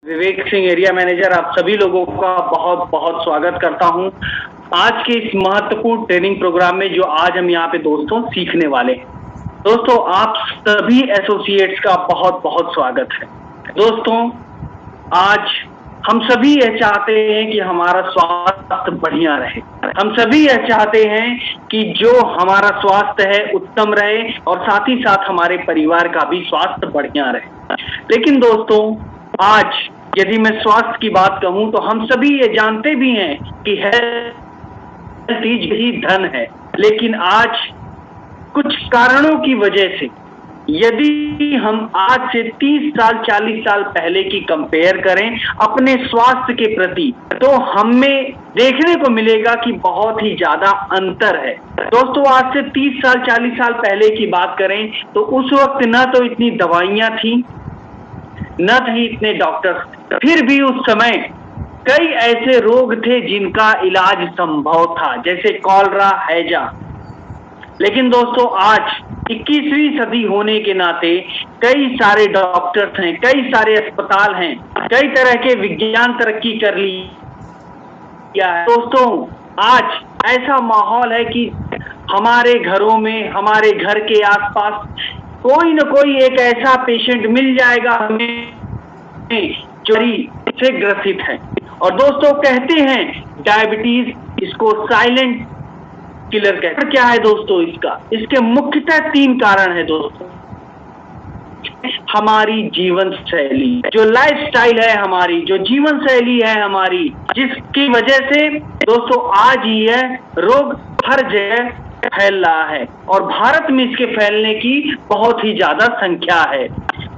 Vivek Singh, area manager, आप सभी लोगों का बहुत बहुत स्वागत करता हूं आज के इस महत्वपूर्ण ट्रेनिंग प्रोग्राम में जो आज हम यहाँ पे दोस्तों सीखने वाले हैं। दोस्तों, आप सभी एसोसिएट्स का बहुत बहुत स्वागत है। दोस्तों, आज हम सभी यह चाहते हैं कि हमारा स्वास्थ्य बढ़िया रहे। हम सभी यह चाहते हैं कि जो हमारा स्वास्थ्य है उत्तम रहे और साथ ही साथ हमारे परिवार का भी स्वास्थ्य बढ़िया रहे। लेकिन दोस्तों, आज यदि मैं स्वास्थ्य की बात कहूं तो हम सभी ये जानते भी हैं कि हेल्थ इज ही धन है। लेकिन आज कुछ कारणों की वजह से यदि हम आज से 30 साल 40 साल पहले की कंपेयर करें अपने स्वास्थ्य के प्रति, तो हमें देखने को मिलेगा कि बहुत ही ज्यादा अंतर है। दोस्तों, आज से 30 साल 40 साल पहले की बात करें तो उस वक्त न तो इतनी दवाइयां थी, न ही इतने डॉक्टर, फिर भी उस समय कई ऐसे रोग थे जिनका इलाज संभव था, जैसे कॉलरा, हैजा। लेकिन दोस्तों, आज 21वीं सदी होने के नाते कई सारे डॉक्टर्स हैं, कई सारे अस्पताल हैं, कई तरह के विज्ञान तरक्की कर लिया है। दोस्तों, आज ऐसा माहौल है कि हमारे घरों में, हमारे घर के आसपास कोई न कोई एक ऐसा पेशेंट मिल जाएगा हमें जो से ग्रसित है। और दोस्तों, कहते हैं डायबिटीज इसको साइलेंट किलर कहते हैं। क्या है दोस्तों इसके मुख्यतः 3 कारण है दोस्तों। हमारी जीवन शैली, जो लाइफस्टाइल है हमारी, जो जीवन शैली है हमारी, जिसकी वजह से दोस्तों आज यह रोग हर जगह फैल रहा है और भारत में इसके फैलने की बहुत ही ज्यादा संख्या है।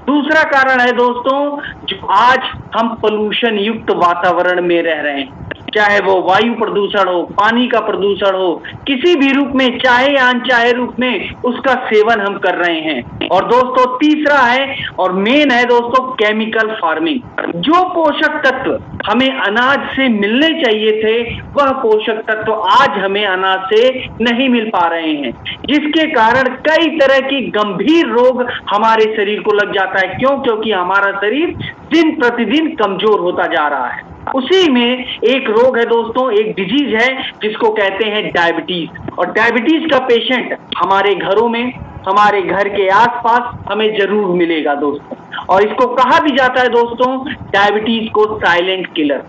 दूसरा कारण है दोस्तों, जो आज हम पोल्यूशन युक्त वातावरण में रह रहे हैं, चाहे वो वायु प्रदूषण हो, पानी का प्रदूषण हो, किसी भी रूप में, चाहे या अनचाहे रूप में उसका सेवन हम कर रहे हैं। और दोस्तों, तीसरा है और मेन है दोस्तों केमिकल फार्मिंग। जो पोषक तत्व हमें अनाज से मिलने चाहिए थे वह पोषक तत्व आज हमें अनाज से नहीं मिल पा रहे हैं, जिसके कारण कई तरह की गंभीर रोग हमारे शरीर को लग जाता है। क्यों? क्योंकि हमारा शरीर दिन प्रतिदिन कमजोर होता जा रहा है। उसी में एक रोग है दोस्तों, एक डिजीज है जिसको कहते हैं डायबिटीज। और डायबिटीज का पेशेंट हमारे घरों में, हमारे घर के आसपास हमें जरूर मिलेगा दोस्तों। और इसको कहा भी जाता है दोस्तों, डायबिटीज को साइलेंट किलर।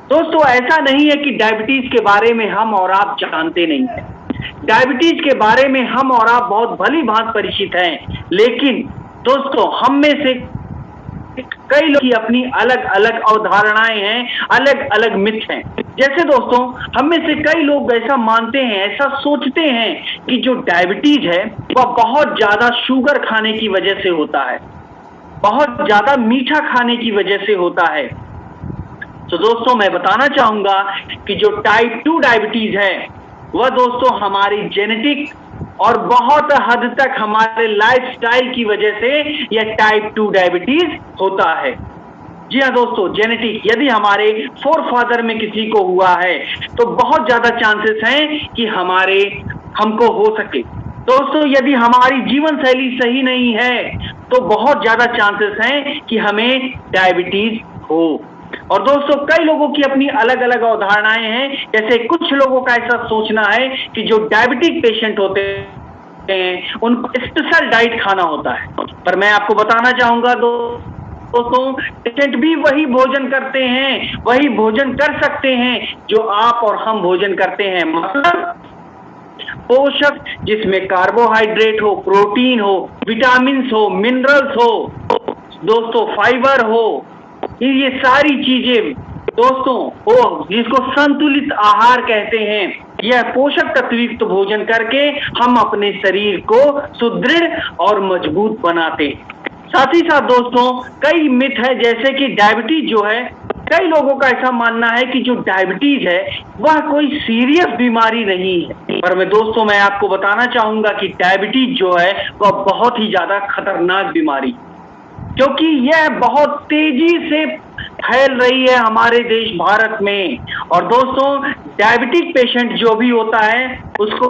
दोस्तों, ऐसा नहीं है कि डायबिटीज के बारे में हम और आप जानते नहीं हैं। डायबिटीज के बारे में हम और आप बहुत भली भांति परिचित हैं, लेकिन दोस्तों हम में से कई लोग की अपनी अलग अलग अवधारणाएं हैं, अलग अलग मिथ हैं। जैसे दोस्तों, हम में से कई लोग ऐसा मानते हैं, ऐसा सोचते हैं कि जो डायबिटीज है वह बहुत ज्यादा शुगर खाने की वजह से होता है, बहुत ज्यादा मीठा खाने की वजह से होता है। तो दोस्तों, मैं बताना चाहूंगा कि जो टाइप 2 डायबिटीज है वह दोस्तों हमारी जेनेटिक और बहुत हद तक हमारे लाइफस्टाइल की वजह से यह टाइप 2 डायबिटीज होता है। जी हाँ दोस्तों, जेनेटिक, यदि हमारे फोरफादर में किसी को हुआ है तो बहुत ज्यादा चांसेस हैं कि हमको हो सके। दोस्तों, यदि हमारी जीवन शैली सही नहीं है तो बहुत ज्यादा चांसेस हैं कि हमें डायबिटीज हो। और दोस्तों, कई लोगों की अपनी अलग अलग अवधारणाएं हैं। जैसे कुछ लोगों का ऐसा सोचना है कि जो डायबिटिक पेशेंट होते हैं उनको स्पेशल डाइट खाना होता है, पर मैं आपको बताना चाहूंगा दोस्तों, पेशेंट भी वही भोजन करते हैं, वही भोजन कर सकते हैं जो आप और हम भोजन करते हैं। मतलब पोषक, जिसमें कार्बोहाइड्रेट हो, प्रोटीन हो, विटामिन हो, मिनरल्स हो, दोस्तों फाइबर हो, ये सारी चीजें दोस्तों वो जिसको संतुलित आहार कहते हैं, यह पोषक तत्वयुक्त भोजन करके हम अपने शरीर को सुदृढ़ और मजबूत बनाते हैं। साथ ही साथ दोस्तों, कई मिथ है, जैसे कि डायबिटीज जो है, कई लोगों का ऐसा मानना है कि जो डायबिटीज है वह कोई सीरियस बीमारी नहीं है। पर मैं आपको बताना चाहूंगा कि डायबिटीज जो है वह बहुत ही ज्यादा खतरनाक बीमारी, क्योंकि यह बहुत तेजी से फैल रही है हमारे देश भारत में। और दोस्तों, डायबिटिक पेशेंट जो भी होता है उसको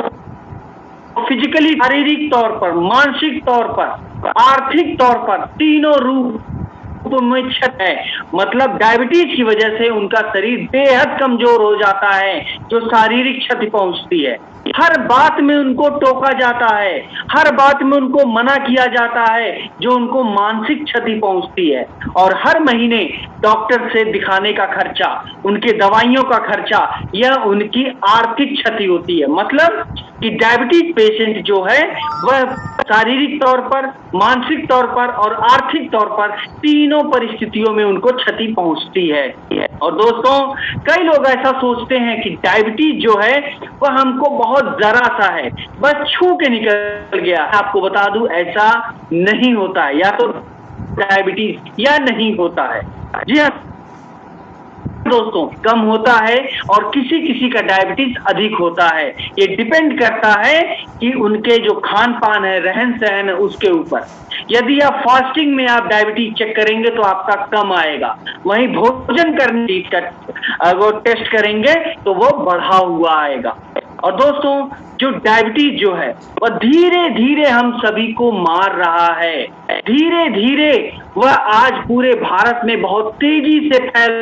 फिजिकली, शारीरिक तौर पर, मानसिक तौर पर, आर्थिक तौर पर, तीनों रूप में क्षत है, मतलब डायबिटीज की वजह से उनका शरीर बेहद कमजोर हो जाता है, जो शारीरिक क्षति पहुंचती है। हर बात में उनको टोका जाता है, हर बात में उनको मना किया जाता है, जो उनको मानसिक क्षति पहुंचती है। और हर महीने डॉक्टर से दिखाने का खर्चा, उनके दवाइयों का खर्चा, यह उनकी आर्थिक क्षति होती है। मतलब कि डायबिटीज पेशेंट जो है वह शारीरिक तौर पर, मानसिक तौर पर और आर्थिक तौर पर तीनों परिस्थितियों में उनको क्षति पहुंचती है। और दोस्तों, कई लोग ऐसा सोचते हैं कि डायबिटीज जो है वह हमको बहुत जरा सा है, बस छू के निकल गया। आपको बता दूं, ऐसा नहीं होता है। या तो डायबिटीज या नहीं होता है। जी हाँ दोस्तों, कम होता है और किसी किसी का डायबिटीज अधिक होता है। ये डिपेंड करता है कि उनके जो खान पान है, रहन सहन है, उसके ऊपर। यदि आप फास्टिंग में आप डायबिटीज चेक करेंगे तो आपका कम आएगा, वहीं भोजन करने का अगर टेस्ट करेंगे तो वो बढ़ा हुआ आएगा। और दोस्तों, जो डायबिटीज जो है वह धीरे धीरे हम सभी को मार रहा है। धीरे धीरे वह आज पूरे भारत में बहुत तेजी से फैल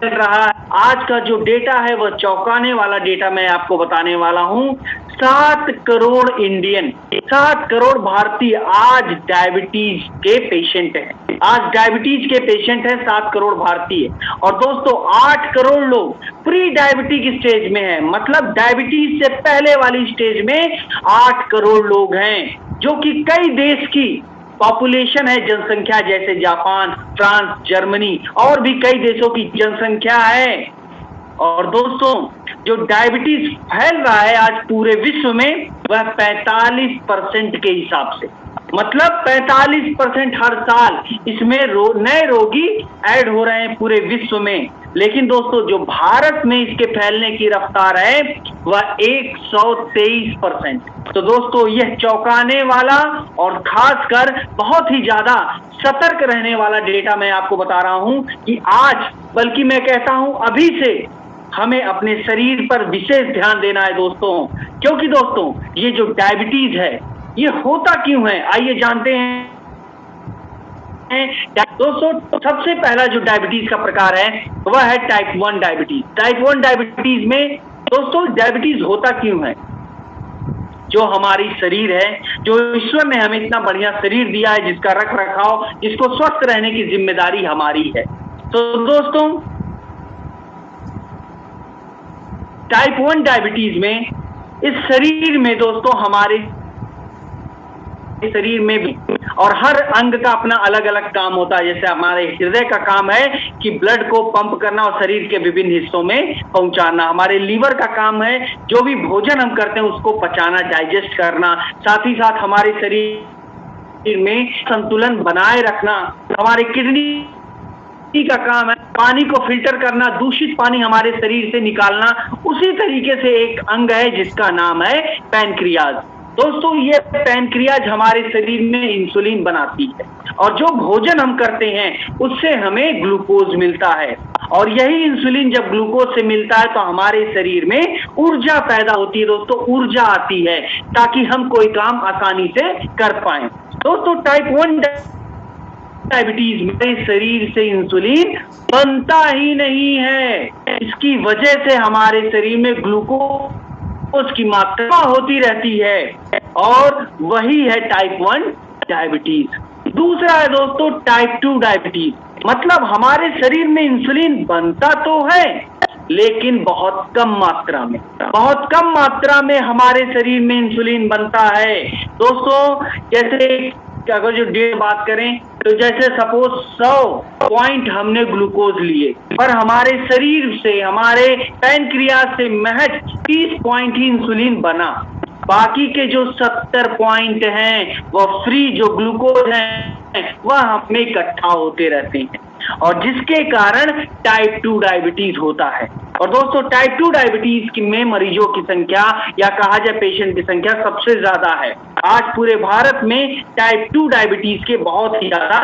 रहा है। आज का जो डेटा है वह चौंकाने वाला डेटा मैं आपको बताने वाला हूं। 7 करोड़ इंडियन, 7 करोड़ भारतीय आज डायबिटीज के पेशेंट हैं। आज डायबिटीज के पेशेंट हैं 7 करोड़ भारतीय। और दोस्तों, 8 करोड़ लोग प्री डायबिटिक स्टेज में हैं, मतलब डायबिटीज से पहले वाली स्टेज में 8 करोड़ लोग हैं, जो कि कई देश की पॉपुलेशन है, जनसंख्या, जैसे जापान, फ्रांस, जर्मनी और भी कई देशों की जनसंख्या है। और दोस्तों, जो डायबिटीज फैल रहा है आज पूरे विश्व में वह 45% के हिसाब से, मतलब 45% हर साल इसमें नए रोगी ऐड हो रहे हैं पूरे विश्व में। लेकिन दोस्तों, जो भारत में इसके फैलने की रफ्तार है वह 123%। तो दोस्तों, यह चौंकाने वाला और खासकर बहुत ही ज्यादा सतर्क रहने वाला डेटा मैं आपको बता रहा हूं कि आज, बल्कि मैं कहता हूं अभी से हमें अपने शरीर पर विशेष ध्यान देना है दोस्तों। क्योंकि दोस्तों, ये जो डायबिटीज है ये होता क्यों है, आइए जानते हैं। दोस्तों, सबसे पहला जो डायबिटीज का प्रकार है वह है टाइप 1 डायबिटीज। टाइप 1 डायबिटीज में दोस्तों डायबिटीज होता क्यों है? जो हमारी शरीर है, जो ईश्वर ने हमें इतना बढ़िया शरीर दिया है, जिसका रख रखाव, जिसको स्वस्थ रहने की जिम्मेदारी हमारी है। तो दोस्तों, टाइप 1 डायबिटीज में इस शरीर में दोस्तों, हमारे शरीर में भी और हर अंग का अपना अलग अलग काम होता है। जैसे हमारे हृदय का काम है कि ब्लड को पंप करना और शरीर के विभिन्न हिस्सों में पहुंचाना। हमारे लीवर का काम है जो भी भोजन हम करते हैं उसको पचाना, डाइजेस्ट करना। साथ ही साथ हमारे शरीर में संतुलन बनाए रखना। हमारे किडनी का काम है पानी को फिल्टर करना, दूषित पानी हमारे शरीर से निकालना। उसी तरीके से एक अंग है जिसका नाम है पैनक्रियाज। दोस्तों, ये पैनक्रियाज हमारे शरीर में इंसुलिन बनाती है और जो भोजन हम करते हैं उससे हमें ग्लूकोज मिलता है। और यही इंसुलिन जब ग्लूकोज से मिलता है तो हमारे शरीर में ऊर्जा पैदा होती है दोस्तों, ऊर्जा आती है ताकि हम कोई काम आसानी से कर पाएं। दोस्तों, टाइप 1 डायबिटीज में शरीर से इंसुलिन बनता ही नहीं है। इसकी वजह से हमारे शरीर में ग्लूकोज की मात्रा होती रहती है और वही है टाइप 1 डायबिटीज। दूसरा है दोस्तों टाइप 2 डायबिटीज। मतलब हमारे शरीर में इंसुलिन बनता तो है लेकिन बहुत कम मात्रा में, बहुत कम मात्रा में हमारे शरीर में इंसुलिन बनता है। दोस्तों, जैसे अगर जो डेढ़ बात करें तो जैसे सपोज 100 पॉइंट हमने ग्लूकोज लिए, पर हमारे शरीर से, हमारे पैनक्रियाज से महज 30 पॉइंट ही इंसुलिन बना। बाकी के जो 70 पॉइंट हैं वह फ्री जो ग्लूकोज हैं वह हमें इकट्ठा होते रहते हैं और जिसके कारण टाइप 2 डायबिटीज होता है। और दोस्तों, टाइप 2 डायबिटीज में मरीजों की संख्या या कहा जाए पेशेंट की संख्या सबसे ज्यादा है। आज पूरे भारत में टाइप 2 डायबिटीज के बहुत ही ज्यादा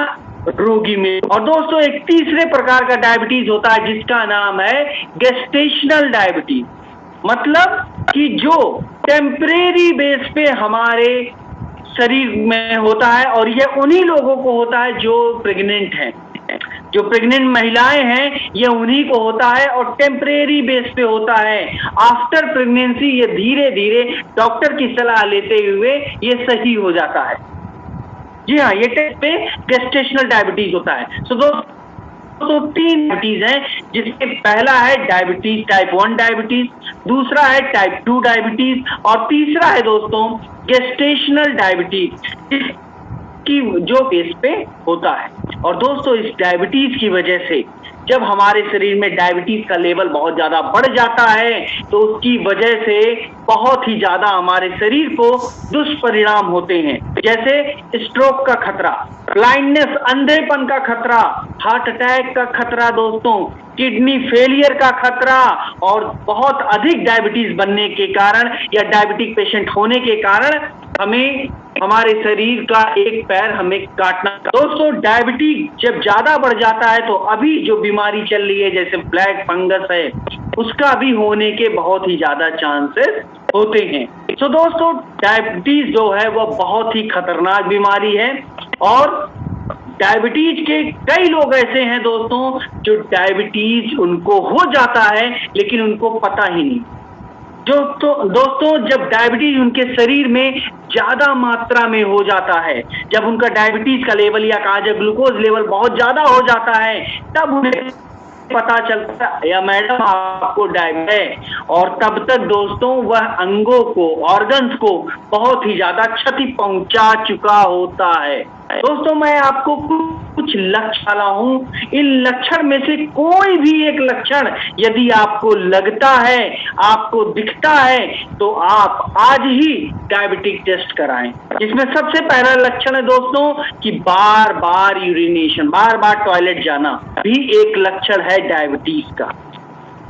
रोगी में। और दोस्तों, एक तीसरे प्रकार का डायबिटीज होता है जिसका नाम है गेस्टेशनल डायबिटीज। मतलब कि जो टेम्परेरी बेस पे हमारे शरीर में होता है और यह उन्हीं लोगों को होता है जो प्रेग्नेंट हैं। जो प्रेग्नेंट महिलाएं हैं ये उन्हीं को होता है और टेम्परेरी बेस पे होता है। आफ्टर प्रेगनेंसी ये धीरे धीरे डॉक्टर की सलाह लेते हुए ये सही हो जाता है। जी हाँ, ये टेस्ट पे गेस्टेशनल डायबिटीज होता है। सो तो 3 डायबिटीज हैं, जिसमें पहला है डायबिटीज टाइप 1 डायबिटीज, दूसरा है टाइप 2 डायबिटीज और तीसरा है दोस्तों गेस्टेशनल डायबिटीज की जो बेस पे होता है। और दोस्तों इस डायबिटीज की वजह से जब हमारे शरीर में डायबिटीज का लेवल बहुत ज्यादा बढ़ जाता है तो उसकी वजह से बहुत ही ज्यादा हमारे शरीर को दुष्परिणाम होते हैं, जैसे स्ट्रोक का खतरा, ब्लाइंडनेस अंधेपन का खतरा, हार्ट अटैक का खतरा दोस्तों, किडनी फेलियर का खतरा और बहुत अधिक डायबिटीज बनने के कारण या डायबिटिक पेशेंट होने के कारण हमें हमारे शरीर का एक पैर हमें काटना। दोस्तों डायबिटीज जब ज्यादा बढ़ जाता है तो अभी जो बीमारी चल रही है जैसे ब्लैक फंगस है उसका भी होने के बहुत ही ज्यादा चांसेस होते हैं। तो दोस्तों डायबिटीज जो है वो बहुत ही खतरनाक बीमारी है और डायबिटीज के कई लोग ऐसे हैं दोस्तों जो डायबिटीज उनको हो जाता है लेकिन उनको पता ही नहीं। जो तो दोस्तों जब डायबिटीज उनके शरीर में ज्यादा मात्रा में हो जाता है, जब उनका डायबिटीज का लेवल या कहा जाए ग्लूकोज लेवल बहुत ज्यादा हो जाता है तब उन्हें पता चलता है या मैडम आपको डायबिटीज है और तब तक दोस्तों वह अंगों को ऑर्गन्स को बहुत ही ज्यादा क्षति पहुंचा चुका होता है। दोस्तों मैं आपको कुछ लक्षण वाला हूं, इन लक्षण में से कोई भी एक लक्षण यदि आपको लगता है, आपको दिखता है तो आप आज ही डायबिटिक टेस्ट कराएं। इसमें सबसे पहला लक्षण है दोस्तों कि बार बार यूरिनेशन, बार बार टॉयलेट जाना भी एक लक्षण है डायबिटीज का।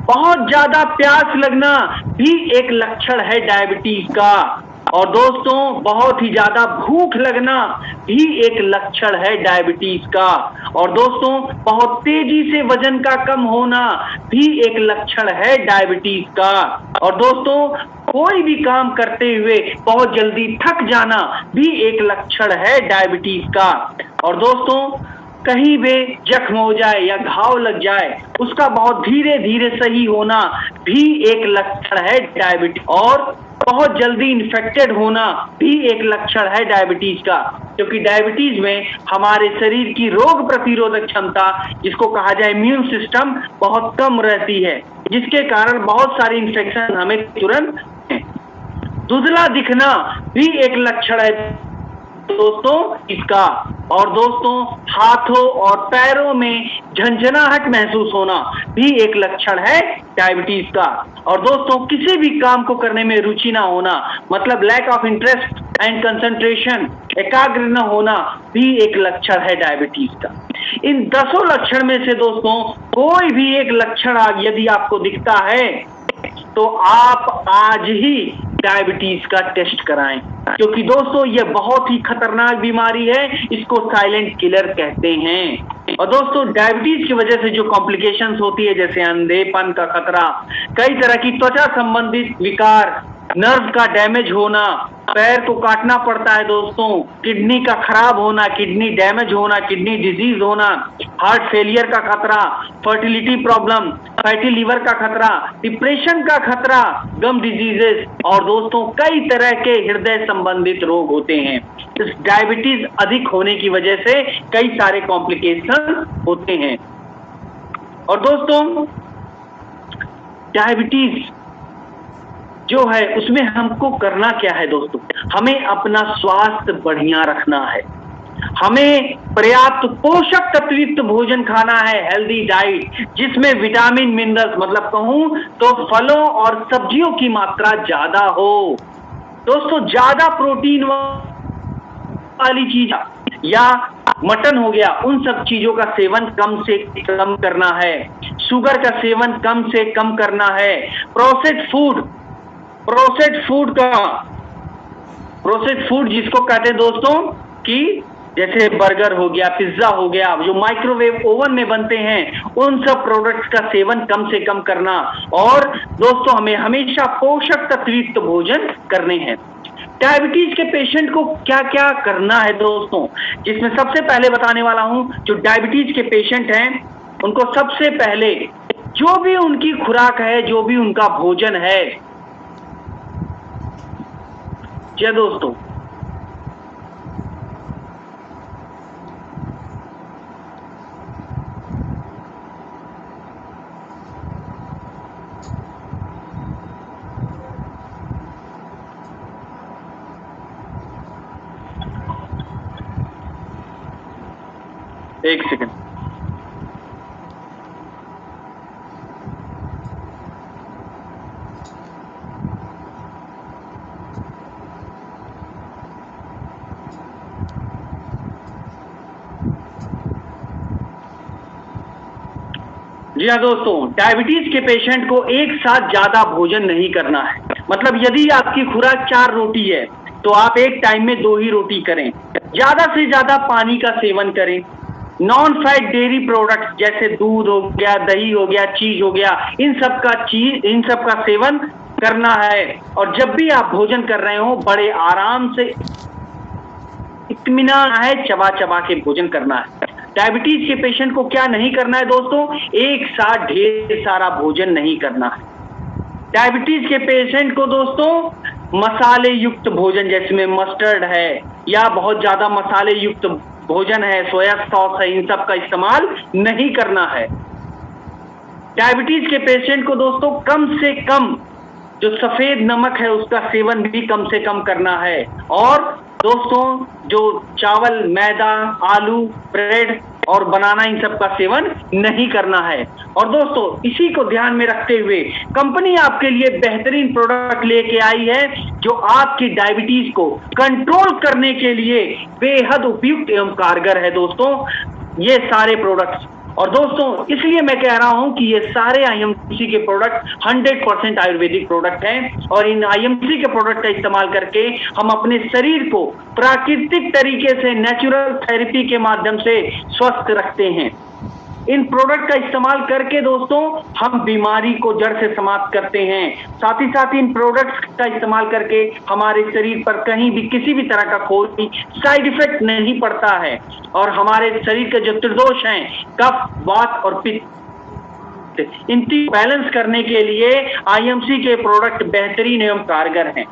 बहुत ज्यादा प्यास लगना भी एक लक्षण है डायबिटीज का। और दोस्तों बहुत ही ज्यादा भूख लगना भी एक लक्षण है डायबिटीज का। और दोस्तों बहुत तेजी से वजन का कम होना भी एक लक्षण है डायबिटीज का। और दोस्तों कोई भी काम करते हुए बहुत जल्दी थक जाना भी एक लक्षण है डायबिटीज का। और दोस्तों कहीं भी जख्म हो जाए या घाव लग जाए उसका बहुत धीरे धीरे सही होना भी एक लक्षण है डायबिटीज। और बहुत जल्दी इन्फेक्टेड होना भी एक लक्षण है डायबिटीज का, क्योंकि डायबिटीज में हमारे शरीर की रोग प्रतिरोधक क्षमता जिसको कहा जाए इम्यून सिस्टम बहुत कम रहती है, जिसके कारण बहुत सारी इन्फेक्शन हमें तुरंत। धुंधला दिखना भी एक लक्षण है दोस्तों इसका। और दोस्तों हाथों और पैरों में झंझनाहट महसूस होना भी एक लक्षण है डायबिटीज का। और दोस्तों किसी भी काम को करने में रुचि ना होना, मतलब lack of interest and concentration, एकाग्र न होना भी एक लक्षण है डायबिटीज का। इन 10 लक्षण में से दोस्तों कोई भी एक लक्षण यदि आपको दिखता है तो आप आज ही डायबिटीज का टेस्ट कराएं, क्योंकि दोस्तों ये बहुत ही खतरनाक बीमारी है, इसको साइलेंट किलर कहते हैं। और दोस्तों डायबिटीज की वजह से जो कॉम्प्लिकेशंस होती है जैसे अंधेपन का खतरा, कई तरह की त्वचा संबंधित विकार, नर्व का डैमेज होना, पैर को काटना पड़ता है दोस्तों, किडनी का खराब होना, किडनी डैमेज होना, किडनी डिजीज होना, हार्ट फेलियर का खतरा, फर्टिलिटी प्रॉब्लम, फैटी लीवर का खतरा, डिप्रेशन का खतरा, गम डिजीजेस और दोस्तों कई तरह के हृदय संबंधित रोग होते हैं। इस डायबिटीज अधिक होने की वजह से कई सारे कॉम्प्लिकेशन होते हैं। और दोस्तों डायबिटीज जो है उसमें हमको करना क्या है दोस्तों, हमें अपना स्वास्थ्य बढ़िया रखना है, हमें पर्याप्त पोषक तत्वयुक्त भोजन खाना है, हेल्दी डाइट जिसमें विटामिन मिनरल्स, मतलब कहूं तो फलों और सब्जियों की मात्रा ज्यादा हो। दोस्तों ज्यादा प्रोटीन वाली चीज या मटन हो गया, उन सब चीजों का सेवन कम से कम करना है, शुगर का सेवन कम से कम करना है, प्रोसेस्ड फूड जिसको कहते हैं दोस्तों कि जैसे बर्गर हो गया, पिज्जा हो गया, जो माइक्रोवेव ओवन में बनते हैं, उन सब प्रोडक्ट्स का सेवन कम से कम करना। और दोस्तों हमें हमेशा पोषक तत्वयुक्त भोजन करने हैं। डायबिटीज के पेशेंट को क्या क्या करना है दोस्तों, जिसमें सबसे पहले बताने वाला हूं, जो डायबिटीज के पेशेंट हैं उनको सबसे पहले जो भी उनकी खुराक है, जो भी उनका भोजन है, जी दोस्तों, एक सेकंड। जी हाँ दोस्तों, डायबिटीज के पेशेंट को एक साथ ज्यादा भोजन नहीं करना है। मतलब यदि आपकी खुराक 4 रोटी है तो आप एक टाइम में 2 ही रोटी करें। ज्यादा से ज्यादा पानी का सेवन करें। नॉन फैट डेयरी प्रोडक्ट्स जैसे दूध हो गया, दही हो गया, चीज हो गया, इन सब का सेवन करना है। और जब भी आप भोजन कर रहे हो बड़े आराम से, इत्मीनान है, चबा चबा के भोजन करना है। डायबिटीज के पेशेंट को क्या नहीं करना है दोस्तों, एक साथ ढेर सारा भोजन नहीं करना है। डायबिटीज के पेशेंट को दोस्तों मसाले युक्त भोजन, जिसमें मस्टर्ड है या बहुत ज्यादा मसाले युक्त भोजन है, सोया सॉस है, इन सब का इस्तेमाल नहीं करना है। डायबिटीज के पेशेंट को दोस्तों कम से कम जो सफेद नमक है उसका सेवन भी कम से कम करना है। और दोस्तों जो चावल, मैदा, आलू, ब्रेड और बनाना, इन सब का सेवन नहीं करना है। और दोस्तों इसी को ध्यान में रखते हुए कंपनी आपके लिए बेहतरीन प्रोडक्ट लेके आई है, जो आपकी डायबिटीज को कंट्रोल करने के लिए बेहद उपयुक्त एवं कारगर है दोस्तों, ये सारे प्रोडक्ट्स। और दोस्तों इसलिए मैं कह रहा हूं कि ये सारे आईएमसी के प्रोडक्ट 100% आयुर्वेदिक प्रोडक्ट हैं। और इन आईएमसी के प्रोडक्ट का इस्तेमाल करके हम अपने शरीर को प्राकृतिक तरीके से, नेचुरल थेरेपी के माध्यम से स्वस्थ रखते हैं। इन प्रोडक्ट का इस्तेमाल करके दोस्तों हम बीमारी को जड़ से समाप्त करते हैं। साथ ही साथ इन प्रोडक्ट्स का इस्तेमाल करके हमारे शरीर पर कहीं भी किसी भी तरह का कोई साइड इफेक्ट नहीं पड़ता है। और हमारे शरीर के जो त्रिदोष हैं, कफ, वात और पित्त, इनकी बैलेंस करने के लिए आईएमसी के प्रोडक्ट बेहतरीन एवं कारगर हैं।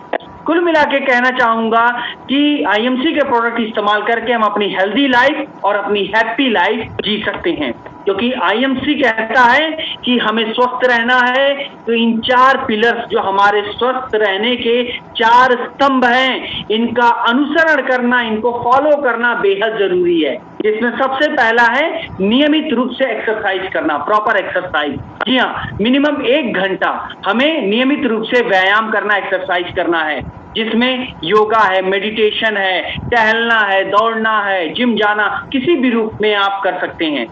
कुल मिला के कहना चाहूंगा कि आईएमसी के प्रोडक्ट इस्तेमाल करके हम अपनी हेल्दी लाइफ और अपनी हैप्पी लाइफ जी सकते हैं। क्योंकि आईएमसी कहता है कि हमें स्वस्थ रहना है, तो इन 4 पिलर्स जो हमारे स्वस्थ रहने के 4 स्तंभ हैं, इनका अनुसरण करना, इनको फॉलो करना बेहद जरूरी है। इसमें सबसे पहला है नियमित रूप से एक्सरसाइज करना, प्रॉपर एक्सरसाइज। जी हाँ, मिनिमम 1 घंटा हमें नियमित रूप से व्यायाम करना, एक्सरसाइज करना है, जिसमें योगा है, मेडिटेशन है, टहलना है, दौड़ना है, जिम जाना, किसी भी रूप में आप कर सकते हैं।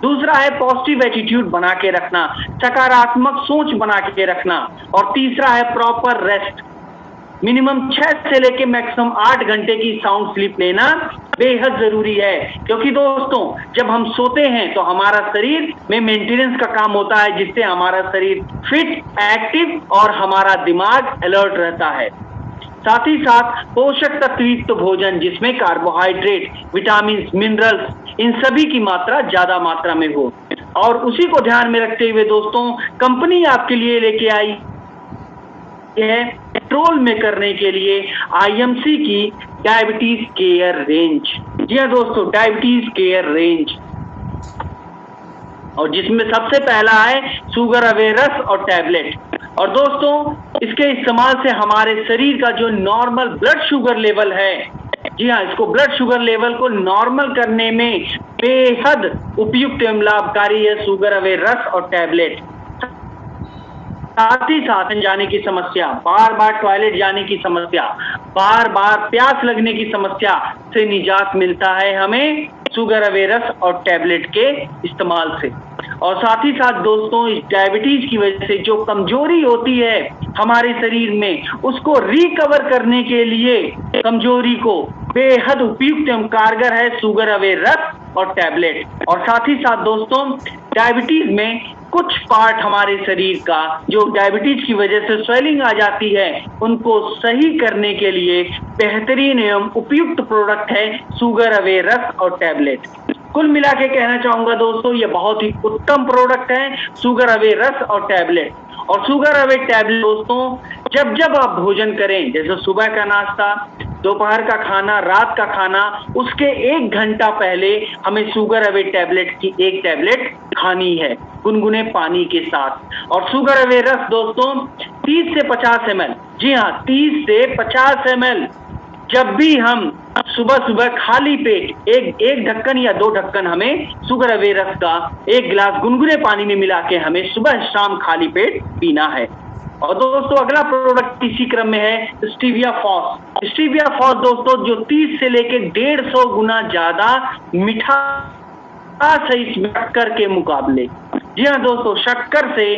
दूसरा है पॉजिटिव एटीट्यूड बना के रखना, सकारात्मक सोच बना के रखना। और तीसरा है प्रॉपर रेस्ट, मिनिमम 6 से लेके मैक्सिमम 8 घंटे की साउंड स्लीप लेना बेहद जरूरी है। क्योंकि दोस्तों जब हम सोते हैं तो हमारा शरीर में मेंटेनेंस का काम होता है, जिससे हमारा शरीर फिट, एक्टिव और हमारा दिमाग अलर्ट रहता है। साथ ही साथ पोषक तत्व युक्त भोजन, जिसमें कार्बोहाइड्रेट, विटामिन, मिनरल्स, इन सभी की मात्रा ज्यादा मात्रा में हो। और उसी को ध्यान में रखते हुए दोस्तों कंपनी आपके लिए लेके आई है कंट्रोल में करने के लिए आईएमसी की डायबिटीज केयर रेंज। जी हाँ दोस्तों, डायबिटीज केयर रेंज, और जिसमें सबसे पहला है शुगर अवेयरनेस और टैबलेट। और दोस्तों इसके इस्तेमाल से हमारे शरीर का जो नॉर्मल ब्लड शुगर लेवल है, जी हाँ, इसको ब्लड शुगर लेवल को नॉर्मल करने में बेहद उपयुक्त एवं लाभकारी है शुगर अवेयरनेस और टैबलेट। साथ ही साथ जाने की समस्या, बार बार टॉयलेट जाने की समस्या, बार बार प्यास लगने की समस्या से निजात मिलता है हमें शुगर अवेयरनेस और टैबलेट के इस्तेमाल से। और साथ ही साथ दोस्तों इस डायबिटीज की वजह से जो कमजोरी होती है हमारे शरीर में, उसको रिकवर करने के लिए कमजोरी को बेहद उपयुक्त एवं कारगर है शुगर अवेयरनेस और टैबलेट। और साथ ही साथ दोस्तों डायबिटीज में कुछ पार्ट हमारे शरीर का जो डायबिटीज की वजह से स्वेलिंग आ जाती है, उनको सही करने के लिए बेहतरीन एवं उपयुक्त प्रोडक्ट है शुगर अवे रस और टैबलेट। कुल मिला के कहना चाहूंगा दोस्तों, ये बहुत ही उत्तम प्रोडक्ट है शुगर अवे रस और टैबलेट। और शुगर अवे टैबलेट दोस्तों, जब जब आप भोजन करें, जैसे सुबह का नाश्ता, दोपहर का खाना, रात का खाना, उसके 1 घंटा पहले हमें शुगर अवे टैबलेट की 1 टैबलेट खानी है गुनगुने पानी के साथ। और शुगर अवे रस दोस्तों 30 से 50 ml, जी हाँ 30 से 50 ml, जब भी हम सुबह सुबह खाली पेट एक ढक्कन या 2 ढक्कन हमें शुगर अवे रस का 1 गिलास गुनगुने पानी में मिला के हमें सुबह शाम खाली पेट पीना है। और दोस्तों अगला प्रोडक्ट इसी क्रम में है स्टीविया फॉस। स्टीविया फॉस दोस्तों जो 30 से लेके 150 गुना ज्यादा मीठा है इस शक्कर के मुकाबले। जी हाँ दोस्तों, शक्कर से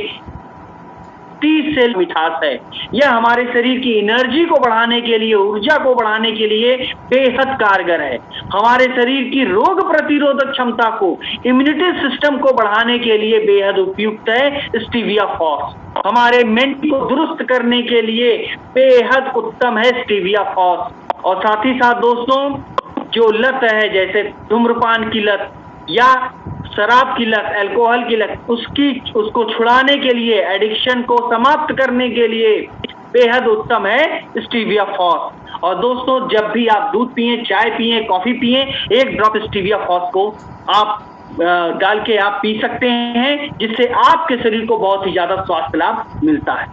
30 से मिठास है। यह हमारे शरीर की एनर्जी को बढ़ाने के लिए, ऊर्जा को बढ़ाने के लिए बेहद कारगर है। हमारे शरीर की रोग प्रतिरोधक क्षमता को, इम्यूनिटी सिस्टम को बढ़ाने के लिए बेहद उपयुक्त है स्टीविया फॉस। हमारे मेंटल को दुरुस्त करने के लिए बेहद उत्तम है स्टीविया फॉस। और साथ ही साथ दोस्तों जो लत है, जैसे धूम्रपान की लत या शराब की लत, अल्कोहल की लत, उसको छुड़ाने के लिए, एडिक्शन को समाप्त करने के लिए बेहद उत्तम है स्टीविया फॉस। और दोस्तों जब भी आप दूध पिए, चाय पिए, कॉफी पिए, 1 ड्रॉप स्टीविया फॉस को आप डाल के आप पी सकते हैं, जिससे आपके शरीर को बहुत ही ज्यादा स्वास्थ्य लाभ मिलता है।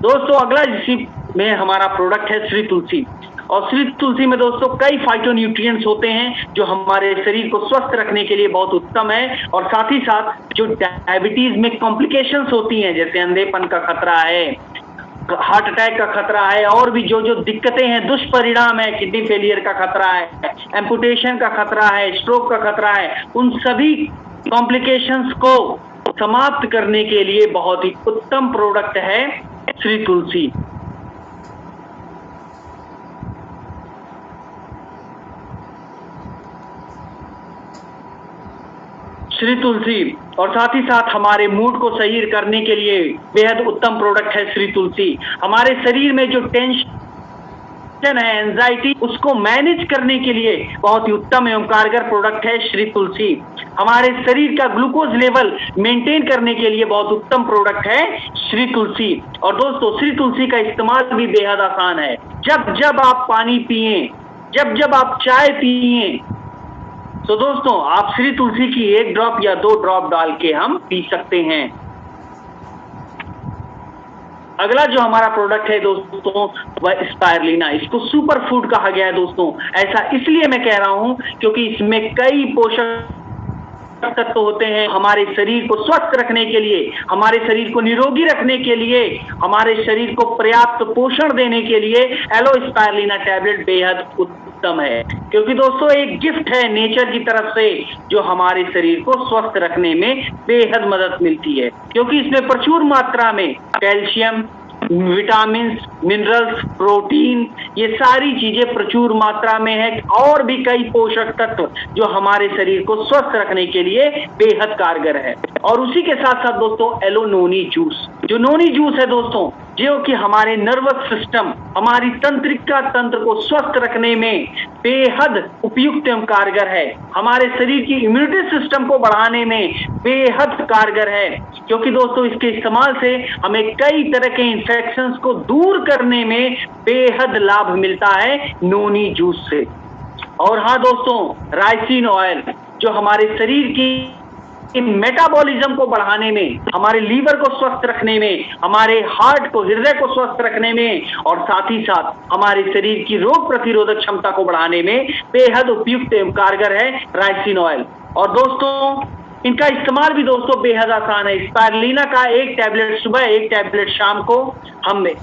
दोस्तों अगला इसी में हमारा प्रोडक्ट है श्री तुलसी। और श्री तुलसी में दोस्तों कई फाइटोन्यूट्रिएंट्स होते हैं जो हमारे शरीर को स्वस्थ रखने के लिए बहुत उत्तम है। और साथ ही साथ जो डायबिटीज में कॉम्प्लिकेशंस होती हैं, जैसे अंधेपन का खतरा है, हार्ट अटैक का खतरा है, और भी जो जो दिक्कतें हैं, दुष्परिणाम है, किडनी फेलियर का खतरा है, एम्पुटेशन का खतरा है, स्ट्रोक का खतरा है, उन सभी कॉम्प्लिकेशंस को समाप्त करने के लिए बहुत ही उत्तम प्रोडक्ट है श्री तुलसी। श्री तुलसी और साथ ही साथ हमारे मूड को सही करने के लिए बेहद उत्तम प्रोडक्ट है श्री तुलसी। हमारे शरीर में जो टेंशन है, एंजाइटी, उसको मैनेज करने के लिए बहुत ही उत्तम एवं कारगर प्रोडक्ट है श्री तुलसी। हमारे शरीर का ग्लूकोज लेवल मेंटेन करने के लिए बहुत उत्तम प्रोडक्ट है श्री तुलसी। और दोस्तों श्री तुलसी का इस्तेमाल भी बेहद आसान है। जब जब आप पानी पिए, जब जब आप चाय पिए, तो दोस्तों आप श्री तुलसी की 1 ड्रॉप या 2 ड्रॉप डाल के हम पी सकते हैं। अगला जो हमारा प्रोडक्ट है दोस्तों वह स्पायरलिना। इसको सुपर फूड कहा गया है दोस्तों। ऐसा इसलिए मैं कह रहा हूं क्योंकि इसमें कई पोषक तत्व होते हैं हमारे शरीर को स्वस्थ रखने के लिए, हमारे शरीर को निरोगी रखने के लिए, हमारे शरीर को पर्याप्त पोषण देने के लिए एलो स्पायरलिना टैबलेट बेहद उत्तम है। क्योंकि दोस्तों एक गिफ्ट है नेचर की तरफ से जो हमारे शरीर को स्वस्थ रखने में बेहद मदद मिलती है। क्योंकि इसमें प्रचुर मात्रा में कैल्शियम, विटामिन, मिनरल्स, प्रोटीन, ये सारी चीजें प्रचुर मात्रा में है, और भी कई पोषक तत्व जो हमारे शरीर को स्वस्थ रखने के लिए बेहद कारगर है। और उसी के साथ साथ दोस्तों एलो नोनी जूस, जो नोनी जूस है दोस्तों, जो कि हमारे नर्वस सिस्टम, हमारी तंत्रिका तंत्र को स्वस्थ रखने में बेहद उपयुक्त एवं कारगर है। हमारे शरीर की इम्यूनिटी सिस्टम को बढ़ाने में बेहद कारगर है। क्योंकि दोस्तों इसके इस्तेमाल से हमें कई तरह के इन्फेक्शंस को दूर करने में बेहद लाभ मिलता है नोनी जूस से। और हाँ दोस्तों, राइसिन ऑयल जो हमारे शरीर की मेटाबॉलिज्म को बढ़ाने में, हमारे लीवर को स्वस्थ रखने में, हमारे हार्ट को, हृदय को स्वस्थ रखने में, और साथ ही साथ हमारे शरीर की रोग प्रतिरोधक क्षमता को बढ़ाने में बेहद उपयुक्त एवं कारगर है राइसिन ऑयल। और दोस्तों इनका इस्तेमाल भी दोस्तों बेहद आसान है। स्पायरलिना का 1 टैबलेट सुबह, 1 टैबलेट शाम को हम 1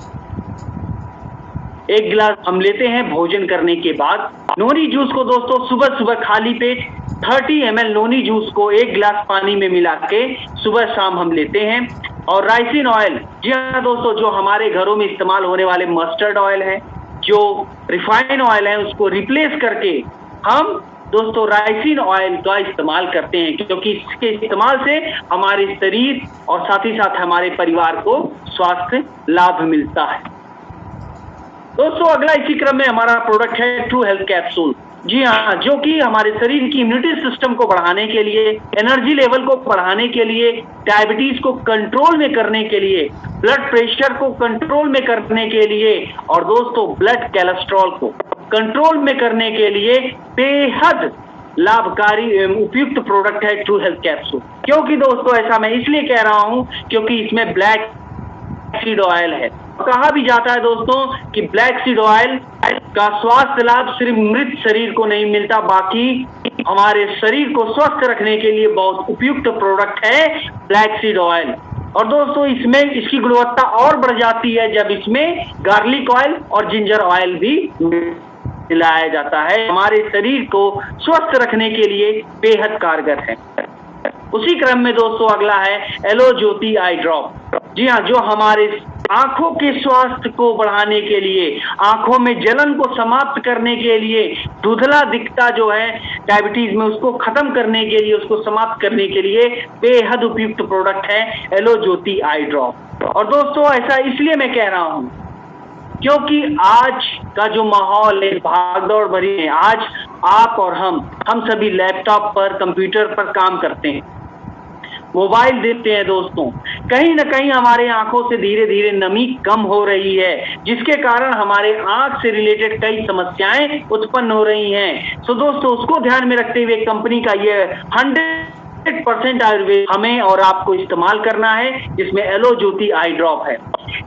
गिलास हम लेते हैं भोजन करने के बाद। नोनी जूस को दोस्तों सुबह सुबह खाली पेट 30 ml नोनी जूस को 1 गिलास पानी में मिला के सुबह शाम हम लेते हैं। और राइसिन ऑयल, जी हाँ दोस्तों, जो हमारे घरों में इस्तेमाल होने वाले मस्टर्ड ऑयल है, जो रिफाइन ऑयल है, उसको रिप्लेस करके हम दोस्तों राइसिन ऑयल का इस्तेमाल करते हैं, क्योंकि इसके इस्तेमाल से हमारे शरीर और साथ ही साथ हमारे परिवार को स्वास्थ्य लाभ मिलता है। दोस्तों अगला इसी क्रम में हमारा प्रोडक्ट है ट्रू हेल्थ कैप्सूल। जी हाँ, जो कि हमारे शरीर की इम्यूनिटी सिस्टम को बढ़ाने के लिए, एनर्जी लेवल को बढ़ाने के लिए, डायबिटीज को कंट्रोल में करने के लिए, ब्लड प्रेशर को कंट्रोल में करने के लिए और दोस्तों ब्लड कोलेस्ट्रॉल को कंट्रोल में करने के लिए बेहद लाभकारी उपयुक्त प्रोडक्ट है ट्रू हेल्थ कैप्सूल। क्योंकि दोस्तों ऐसा मैं इसलिए कह रहा हूं क्योंकि इसमें ब्लैक सीड ऑयल है। कहा भी जाता है दोस्तों कि ब्लैक सीड ऑयल का स्वास्थ्य लाभ सिर्फ मृत शरीर को नहीं मिलता, बाकी हमारे शरीर को स्वस्थ रखने के लिए बहुत उपयुक्त प्रोडक्ट है ब्लैक सीड ऑयल। और दोस्तों इसमें इसकी गुणवत्ता और बढ़ जाती है जब इसमें गार्लिक ऑयल और जिंजर ऑयल भी मिलाया जाता है। हमारे शरीर को स्वस्थ रखने के लिए बेहद कारगर है। उसी क्रम में दोस्तों अगला है एलो ज्योति आई ड्रॉप। जी हाँ, जो हमारे आंखों के स्वास्थ्य को बढ़ाने के लिए, आंखों में जलन को समाप्त करने के लिए, धुंधला दिखता जो है डायबिटीज में उसको खत्म करने के लिए, उसको समाप्त करने के लिए बेहद उपयुक्त प्रोडक्ट है एलो ज्योति आई ड्रॉप। और दोस्तों ऐसा इसलिए मैं कह रहा हूं क्योंकि आज का जो माहौल है भागदौड़ भरी है। आज आप और हम सभी लैपटॉप पर, कंप्यूटर पर काम करते हैं, मोबाइल देखते हैं दोस्तों। कहीं ना कहीं हमारे आंखों से धीरे धीरे नमी कम हो रही है, जिसके कारण हमारे आंख से रिलेटेड कई समस्याएं उत्पन्न हो रही हैं। तो दोस्तों उसको ध्यान में रखते हुए कंपनी का ये 100% आयुर्वेद हमें और आपको इस्तेमाल करना है, जिसमें एलो ज्योति आई ड्रॉप है।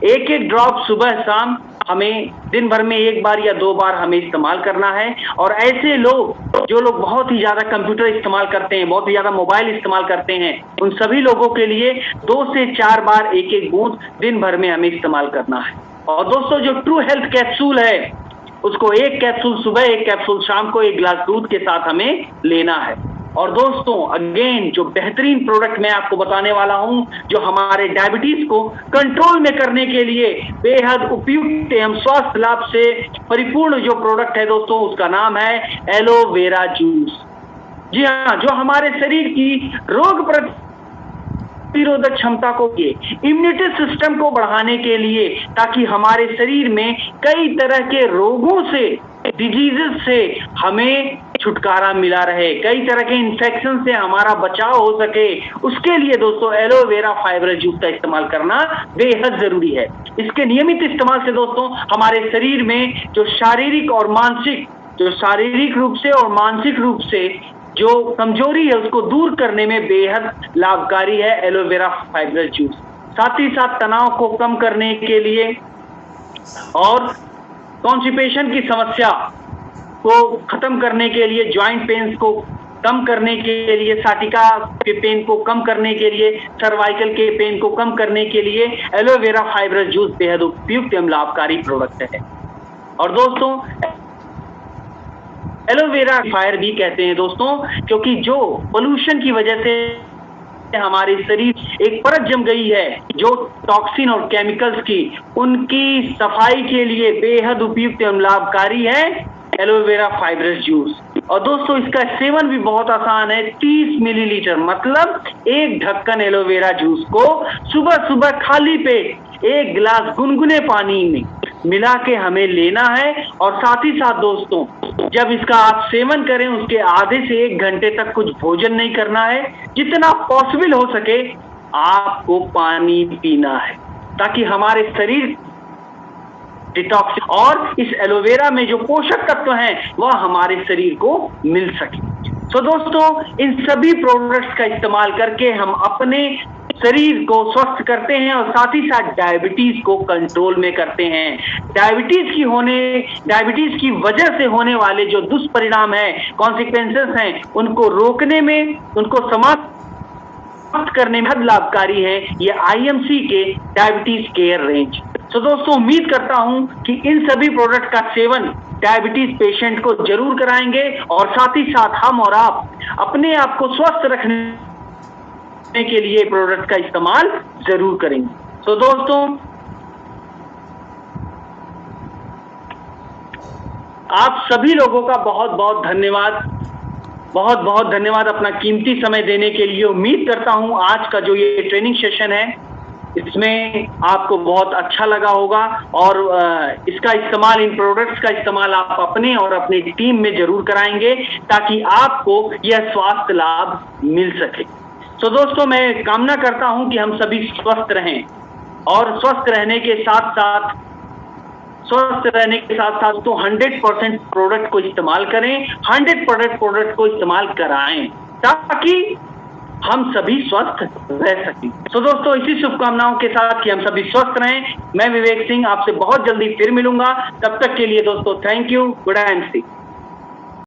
एक एक ड्रॉप सुबह शाम हमें दिन भर में 1 बार या 2 बार हमें इस्तेमाल करना है। और ऐसे लोग जो लोग बहुत ही ज्यादा कंप्यूटर इस्तेमाल करते हैं, बहुत ही ज्यादा मोबाइल इस्तेमाल करते हैं, उन सभी लोगों के लिए 2 से 4 बार एक एक बूंद दिन भर में हमें इस्तेमाल करना है। और दोस्तों जो ट्रू हेल्थ कैप्सूल है उसको 1 कैप्सूल सुबह, 1 कैप्सूल शाम को 1 गिलास दूध के साथ हमें लेना है। और दोस्तों अगेन जो बेहतरीन प्रोडक्ट मैं आपको बताने वाला हूं, जो हमारे डायबिटीज को कंट्रोल में करने के लिए बेहद उपयुक्त एवं स्वास्थ्य लाभ से परिपूर्ण जो प्रोडक्ट है दोस्तों, उसका नाम है एलोवेरा जूस। जी हाँ, जो हमारे शरीर की रोग प्रतिरोधक क्षमता को, इम्यूनिटी सिस्टम को बढ़ाने के लिए, ताकि हमारे शरीर में कई तरह के रोगों से, डिजीजेस से हमें छुटकारा मिला रहे, कई तरह के इन्फेक्शन से हमारा बचाव हो सके, उसके लिए दोस्तों एलोवेरा फाइबर जूस का इस्तेमाल करना बेहद जरूरी है। इसके नियमित इस्तेमाल से दोस्तों हमारे शरीर में जो शारीरिक रूप से और मानसिक रूप से जो कमजोरी है उसको दूर करने में बेहद लाभकारी है एलोवेरा फाइबर जूस। साथ ही साथ तनाव को कम करने के लिए और कॉन्स्टिपेशन की समस्या को खत्म करने के लिए, ज्वाइंट पेन्स को कम करने के लिए, साटिका के पेन को कम करने के लिए, सर्वाइकल के पेन को कम करने के लिए एलोवेरा फाइबर जूस बेहद उपयुक्त एवं लाभकारी प्रोडक्ट है। और दोस्तों एलोवेरा फायर भी कहते हैं दोस्तों, क्योंकि जो पोल्यूशन की वजह से हमारे शरीर एक परत जम गई है, जो टॉक्सिन और केमिकल्स की, उनकी सफाई के लिए बेहद उपयुक्त एवं लाभकारी है एलोवेरा फाइबर जूस। और दोस्तों इसका सेवन भी बहुत आसान है। 30 मिलीलीटर मतलब 1 ढक्कन एलोवेरा जूस को सुबह सुबह खाली पेट 1 गिलास गुनगुने पानी में मिला के हमें लेना है। और साथ ही साथ दोस्तों जब इसका आप सेवन करें उसके आधे से 1 घंटे तक कुछ भोजन नहीं करना है। जितना पॉसिबल हो सके आपको पानी पीना है, ताकि हमारे शरीर डिटॉक्स और इस एलोवेरा में जो पोषक तत्व हैं वह हमारे शरीर को मिल सके। तो दोस्तों इन सभी प्रोडक्ट्स का इस्तेमाल करके हम अपने शरीर को स्वस्थ करते हैं और साथ ही साथ डायबिटीज को कंट्रोल में करते हैं। डायबिटीज की वजह से होने वाले जो दुष्परिणाम है, कॉन्सिक्वेंसेस हैं, उनको रोकने में, उनको समाप्त करने में लाभकारी है ये IMC के डायबिटीज केयर रेंज। तो दोस्तों उम्मीद करता हूं कि इन सभी प्रोडक्ट का सेवन डायबिटीज पेशेंट को जरूर कराएंगे और साथ ही साथ हम और आप अपने आप को स्वस्थ रखने के लिए प्रोडक्ट का इस्तेमाल जरूर करेंगे। तो दोस्तों आप सभी लोगों का बहुत बहुत धन्यवाद बहुत बहुत धन्यवाद अपना कीमती समय देने के लिए। उम्मीद करता हूं आज का जो ये ट्रेनिंग सेशन है इसमें आपको बहुत अच्छा लगा होगा और इसका इस्तेमाल, इन प्रोडक्ट्स का इस्तेमाल आप अपने और अपनी टीम में जरूर कराएंगे ताकि आपको यह स्वास्थ्य लाभ मिल सके। तो दोस्तों, मैं कामना करता हूं कि हम सभी स्वस्थ रहें और स्वस्थ रहने के साथ साथ तो 100% प्रोडक्ट को इस्तेमाल करें, 100% प्रोडक्ट को इस्तेमाल कराएं ताकि हम सभी स्वस्थ रह सकें। तो दोस्तों, इसी शुभकामनाओं के साथ कि हम सभी स्वस्थ रहें, मैं विवेक सिंह आपसे बहुत जल्दी फिर मिलूंगा। तब तक के लिए दोस्तों, thank you, good and C.